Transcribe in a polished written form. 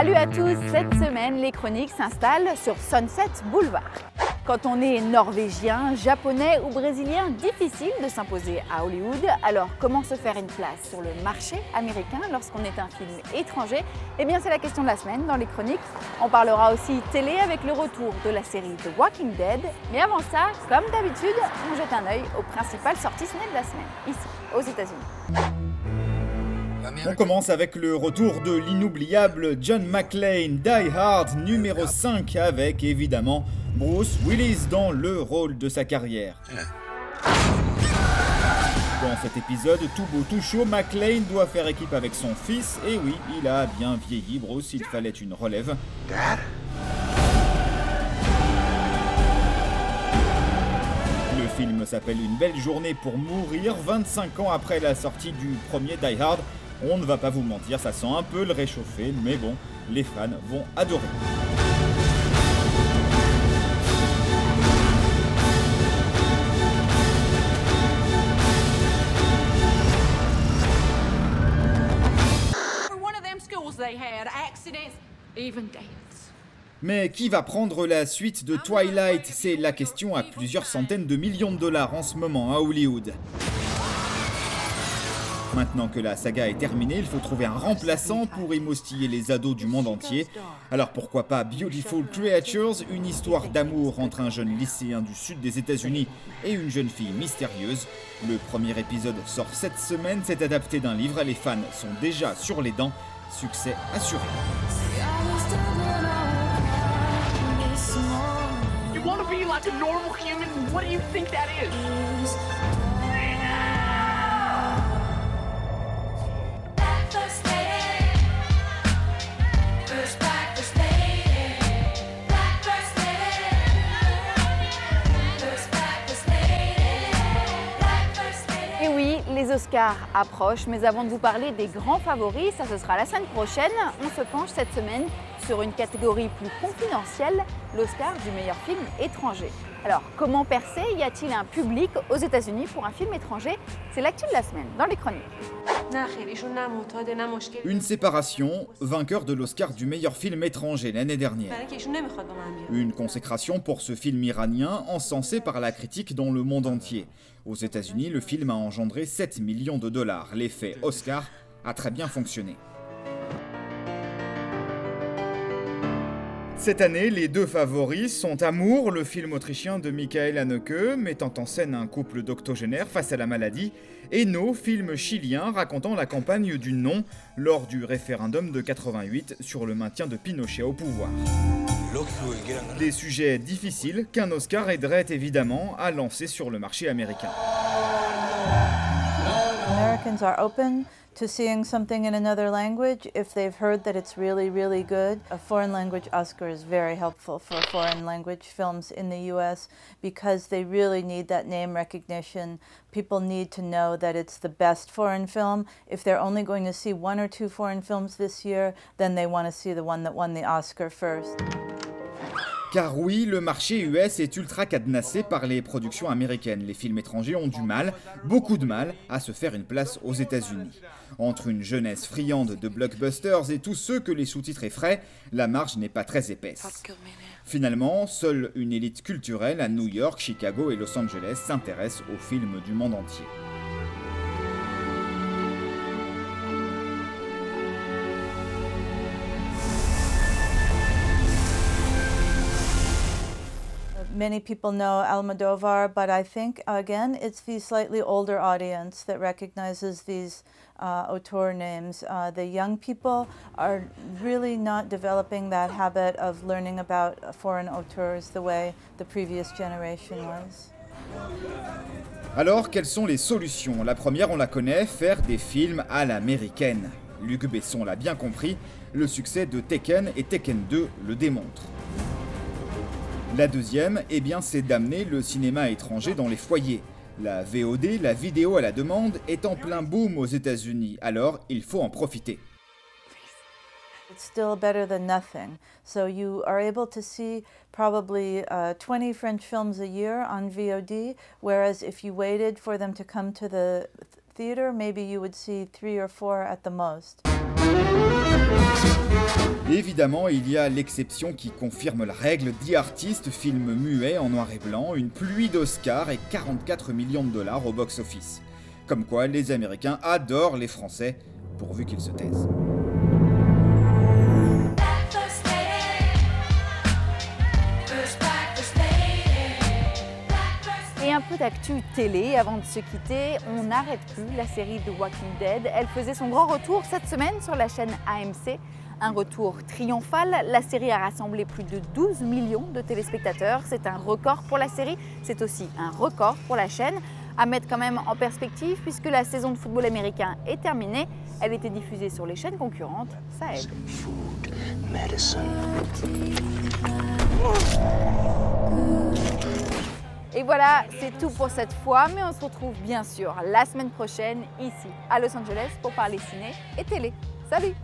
Salut à tous, cette semaine les chroniques s'installent sur Sunset Boulevard. Quand on est norvégien, japonais ou brésilien, difficile de s'imposer à Hollywood. Alors comment se faire une place sur le marché américain lorsqu'on est un film étranger? Eh bien c'est la question de la semaine dans les chroniques. On parlera aussi télé avec le retour de la série The Walking Dead. Mais avant ça, comme d'habitude, on jette un œil aux principales sorties ciné de la semaine, ici aux États-Unis. On commence avec le retour de l'inoubliable John McClane, Die Hard numéro 5, avec évidemment Bruce Willis dans le rôle de sa carrière. Dans cet épisode tout beau tout chaud, McClane doit faire équipe avec son fils, et oui, il a bien vieilli Bruce, il fallait une relève. Dad? Le film s'appelle Une belle journée pour mourir, 25 ans après la sortie du premier Die Hard. On ne va pas vous mentir, ça sent un peu le réchauffer, mais bon, les fans vont adorer. Mais qui va prendre la suite de Twilight? C'est la question à plusieurs centaines de millions de dollars en ce moment à Hollywood. Maintenant que la saga est terminée, il faut trouver un remplaçant pour émoustiller les ados du monde entier. Alors pourquoi pas Beautiful Creatures, une histoire d'amour entre un jeune lycéen du sud des États-Unis et une jeune fille mystérieuse. Le premier épisode sort cette semaine, c'est adapté d'un livre, les fans sont déjà sur les dents, succès assuré. You want to be like a normal human? What do you think that is? Et oui, les Oscars approchent, mais avant de vous parler des grands favoris, ça ce sera la semaine prochaine, on se penche cette semaine sur une catégorie plus confidentielle, l'Oscar du meilleur film étranger. Alors, comment percer? Y a-t-il un public aux États-Unis pour un film étranger? C'est l'actu de la semaine dans les chroniques. Une séparation, vainqueur de l'Oscar du meilleur film étranger l'année dernière. Une consécration pour ce film iranien, encensé par la critique dans le monde entier. Aux États-Unis, le film a engendré 7 millions de dollars. L'effet Oscar a très bien fonctionné. Cette année, les deux favoris sont Amour, le film autrichien de Michael Haneke, mettant en scène un couple d'octogénaires face à la maladie, et No, film chilien racontant la campagne du non lors du référendum de 88 sur le maintien de Pinochet au pouvoir. Des sujets difficiles qu'un Oscar aiderait évidemment à lancer sur le marché américain. Americans are open to seeing something in another language if they've heard that it's really, really good. A foreign language Oscar is very helpful for foreign language films in the US because they really need that name recognition. People need to know that it's the best foreign film. If they're only going to see one or two foreign films this year, then they want to see the one that won the Oscar first. Car oui, le marché US est ultra cadenassé par les productions américaines. Les films étrangers ont du mal, beaucoup de mal, à se faire une place aux États-Unis. Entre une jeunesse friande de blockbusters et tous ceux que les sous-titres effraient, la marge n'est pas très épaisse. Finalement, seule une élite culturelle à New York, Chicago et Los Angeles s'intéresse aux films du monde entier. Many people know Almodovar, but I think, again, it's the slightly older audience that recognizes these auteur names. The young people are really not developing that habit of learning about foreign auteurs the way the previous generation was. Alors, quelles sont les solutions? La première, on la connaît, faire des films à l'américaine. Luc Besson l'a bien compris, le succès de Taken et Taken 2 le démontre. La deuxième, eh bien, c'est d'amener le cinéma étranger dans les foyers. La VOD, la vidéo à la demande, est en plein boom aux États-Unis, alors il faut en profiter. It's still better than nothing. So you are able to see probably 20 French films a year on VOD, whereas if you waited for them to come to the theater, maybe you would see 3 or 4 at the most. Évidemment, il y a l'exception qui confirme la règle. The Artist, film muet en noir et blanc, une pluie d'Oscars et 44 millions de dollars au box-office. Comme quoi, les Américains adorent les Français, pourvu qu'ils se taisent. Et un peu d'actu télé avant de se quitter, on n'arrête plus la série The Walking Dead. Elle faisait son grand retour cette semaine sur la chaîne AMC. Un retour triomphal, la série a rassemblé plus de 12 millions de téléspectateurs. C'est un record pour la série, c'est aussi un record pour la chaîne. À mettre quand même en perspective, puisque la saison de football américain est terminée, elle était diffusée sur les chaînes concurrentes, ça aide. Food, medicine. Et voilà, c'est tout pour cette fois, mais on se retrouve bien sûr la semaine prochaine ici à Los Angeles pour parler ciné et télé. Salut!